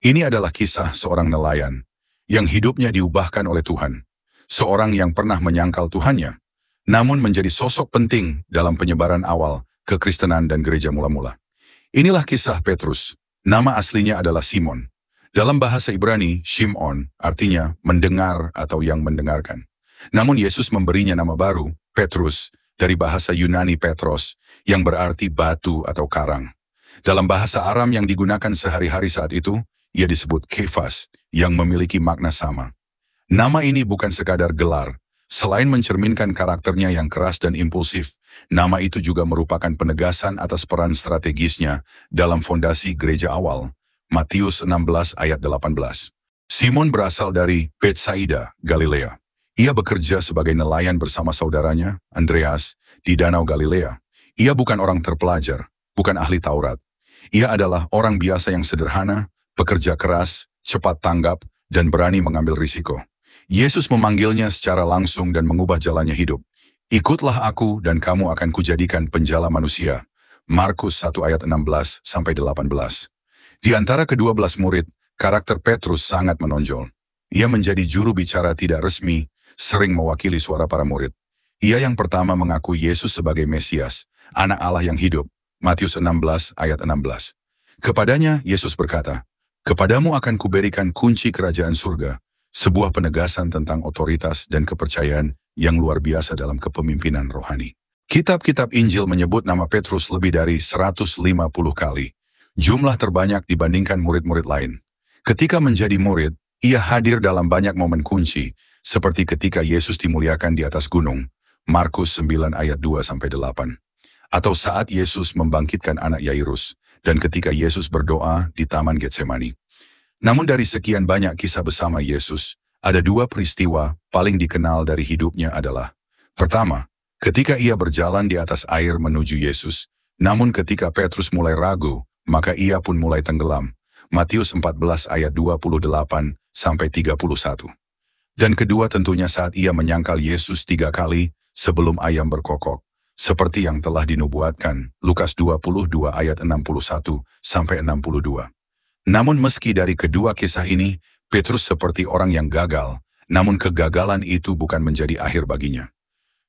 Ini adalah kisah seorang nelayan yang hidupnya diubahkan oleh Tuhan. Seorang yang pernah menyangkal Tuhannya, namun menjadi sosok penting dalam penyebaran awal kekristenan dan gereja mula-mula. Inilah kisah Petrus. Nama aslinya adalah Simon. Dalam bahasa Ibrani, Shimon artinya mendengar atau yang mendengarkan. Namun Yesus memberinya nama baru, Petrus, dari bahasa Yunani Petros, yang berarti batu atau karang. Dalam bahasa Aram yang digunakan sehari-hari saat itu, ia disebut Kefas, yang memiliki makna sama. Nama ini bukan sekadar gelar. Selain mencerminkan karakternya yang keras dan impulsif, nama itu juga merupakan penegasan atas peran strategisnya dalam fondasi gereja awal. Matius 16 ayat 18. Simon berasal dari Betsaida, Galilea. Ia bekerja sebagai nelayan bersama saudaranya, Andreas, di Danau Galilea. Ia bukan orang terpelajar, bukan ahli Taurat. Ia adalah orang biasa yang sederhana, pekerja keras, cepat tanggap, dan berani mengambil risiko. Yesus memanggilnya secara langsung dan mengubah jalannya hidup. Ikutlah aku dan kamu akan kujadikan penjala manusia. Markus 1 ayat 16-18. Di antara ke-12 murid, karakter Petrus sangat menonjol. Ia menjadi juru bicara tidak resmi, sering mewakili suara para murid. Ia yang pertama mengaku Yesus sebagai Mesias, anak Allah yang hidup. Matius 16 ayat 16. Kepadanya Yesus berkata, "Kepadamu akan kuberikan kunci kerajaan surga." Sebuah penegasan tentang otoritas dan kepercayaan yang luar biasa dalam kepemimpinan rohani. Kitab-kitab Injil menyebut nama Petrus lebih dari 150 kali. Jumlah terbanyak dibandingkan murid-murid lain. Ketika menjadi murid, ia hadir dalam banyak momen kunci, seperti ketika Yesus dimuliakan di atas gunung, Markus 9 ayat 2-8. Atau saat Yesus membangkitkan anak Yairus, dan ketika Yesus berdoa di Taman Getsemani. Namun dari sekian banyak kisah bersama Yesus, ada dua peristiwa paling dikenal dari hidupnya adalah: pertama, ketika ia berjalan di atas air menuju Yesus, namun ketika Petrus mulai ragu, maka ia pun mulai tenggelam. Matius 14 ayat 28-31. Dan kedua tentunya saat ia menyangkal Yesus 3 kali sebelum ayam berkokok, seperti yang telah dinubuatkan, Lukas 22 ayat 61-62. Namun meski dari kedua kisah ini, Petrus seperti orang yang gagal, namun kegagalan itu bukan menjadi akhir baginya.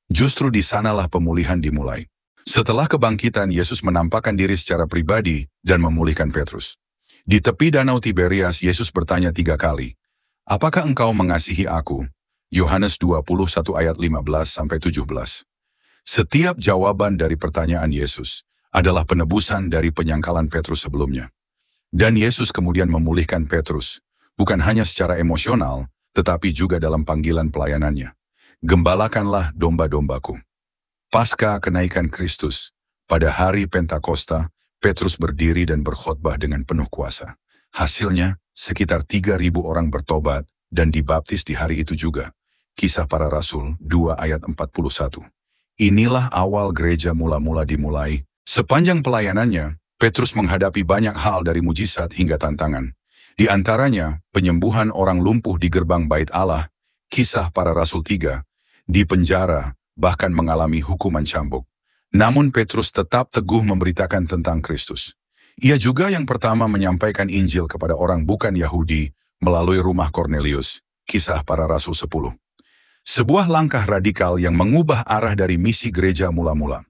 Justru di sanalah pemulihan dimulai. Setelah kebangkitan, Yesus menampakkan diri secara pribadi dan memulihkan Petrus. Di tepi Danau Tiberias, Yesus bertanya 3 kali, "Apakah engkau mengasihi aku?" Yohanes 21 ayat 15-17. Setiap jawaban dari pertanyaan Yesus adalah penebusan dari penyangkalan Petrus sebelumnya. Dan Yesus kemudian memulihkan Petrus, bukan hanya secara emosional, tetapi juga dalam panggilan pelayanannya. "Gembalakanlah domba-dombaku." Pasca kenaikan Kristus, pada hari Pentakosta, Petrus berdiri dan berkhotbah dengan penuh kuasa. Hasilnya, sekitar 3.000 orang bertobat dan dibaptis di hari itu juga. Kisah Para Rasul 2 ayat 41. Inilah awal gereja mula-mula dimulai. Sepanjang pelayanannya, Petrus menghadapi banyak hal dari mujizat hingga tantangan. Di antaranya, penyembuhan orang lumpuh di gerbang Bait Allah, Kisah Para Rasul 3, di penjara, bahkan mengalami hukuman cambuk. Namun Petrus tetap teguh memberitakan tentang Kristus. Ia juga yang pertama menyampaikan Injil kepada orang bukan Yahudi melalui rumah Kornelius, Kisah Para Rasul 10. Sebuah langkah radikal yang mengubah arah dari misi gereja mula-mula.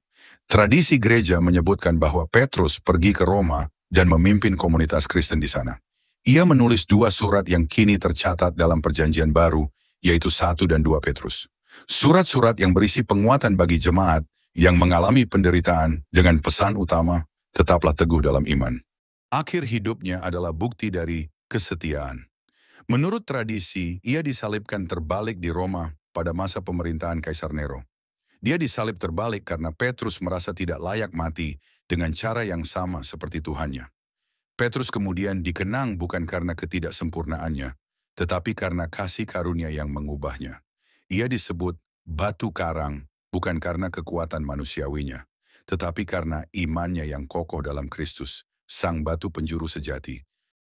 Tradisi gereja menyebutkan bahwa Petrus pergi ke Roma dan memimpin komunitas Kristen di sana. Ia menulis 2 surat yang kini tercatat dalam Perjanjian Baru, yaitu 1 dan 2 Petrus. Surat-surat yang berisi penguatan bagi jemaat yang mengalami penderitaan dengan pesan utama, tetaplah teguh dalam iman. Akhir hidupnya adalah bukti dari kesetiaan. Menurut tradisi, ia disalibkan terbalik di Roma pada masa pemerintahan Kaisar Nero. Dia disalib terbalik karena Petrus merasa tidak layak mati dengan cara yang sama seperti Tuhannya. Petrus kemudian dikenang bukan karena ketidaksempurnaannya, tetapi karena kasih karunia yang mengubahnya. Ia disebut batu karang bukan karena kekuatan manusiawinya, tetapi karena imannya yang kokoh dalam Kristus, sang batu penjuru sejati.